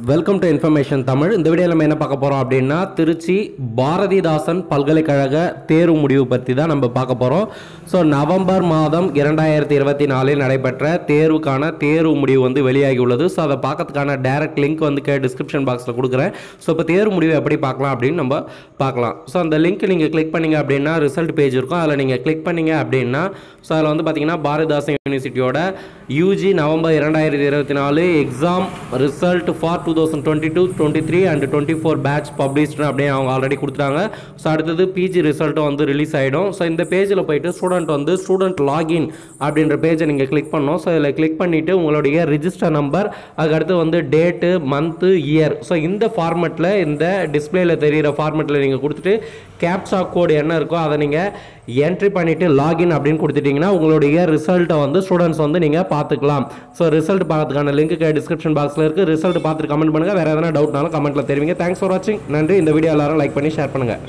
Welcome to information Tamil. இந்த வீடியோவில் நம்ம என்ன பார்க்க போகிறோம் அப்படின்னா, திருச்சி பாரதிதாசன் பல்கலைக்கழக தேர்வு முடிவு பற்றி தான் நம்ம பார்க்க போகிறோம். ஸோ நவம்பர் மாதம் 2024 நடைபெற்ற தேர்வுக்கான தேர்வு முடிவு வந்து வெளியாகி உள்ளது. ஸோ அதை பார்க்கறதுக்கான டைரக்ட் லிங்க் வந்து டிஸ்கிரிப்ஷன் பாக்ஸில் கொடுக்குறேன். ஸோ இப்போ தேர்வு முடிவு எப்படி பார்க்கலாம் அப்படின்னு நம்ம பார்க்கலாம். ஸோ அந்த லிங்க் நீங்கள் கிளிக் பண்ணிங்க அப்படின்னா ரிசல்ட் பேஜ் இருக்கும். அதில் நீங்கள் கிளிக் பண்ணிங்க அப்படின்னா ஸோ அதில் வந்து பார்த்தீங்கன்னா பாரதிதாசன் யூனிவர்சிட்டியோட UG November 2024 exam result for 2022-23 and 24 batch published அப்படின்னு அவங்க ஆல்ரெடி கொடுத்துட்டாங்க. ஸோ அடுத்தது பிஜி ரிசல்ட்டும் வந்து ரிலீஸ் ஆகிடும். ஸோ இந்த பேஜில் போயிட்டு ஸ்டூடெண்ட் லாகின் அப்படின்ற பேஜை நீங்கள் கிளிக் பண்ணணும். ஸோ இதில் கிளிக் பண்ணிவிட்டு உங்களுடைய ரிஜிஸ்டர் நம்பர், அதுக்கடுத்து வந்து டேட்டு, மந்த்து, இயர், ஸோ இந்த ஃபார்மெட்டில் இந்த டிஸ்பிளேயில் தெரிகிற ஃபார்மெட்டில் நீங்கள் கொடுத்துட்டு கேப்சா கோடு என்ன இருக்கோ அதை நீங்கள் என்ட்ரி பண்ணிவிட்டு லாகின் அப்படின்னு கொடுத்துட்டிங்கன்னா உங்களுடைய ரிசல்ட்டை வந்து ஸ்டூடெண்ட்ஸ் வந்து நீங்கள் பார்த்துக்கலாம். ஸோ ரிசல்ட் பார்க்கறதுக்கான லிங்க் டிஸ்கிரிப்ஷன் பாக்ஸில் இருக்குது. ரிசல்ட் பார்த்துட்டு கமெண்ட் பண்ணுங்கள். வேறு எதனா டவுட்னாலும் கமெண்ட்டில் தெரிவிங்க. தேங்க்ஸ் ஃபார் வாட்சிங். நன்றி. இந்த வீடியோ எல்லாரும் லைக் பண்ணி ஷேர் பண்ணுங்கள்.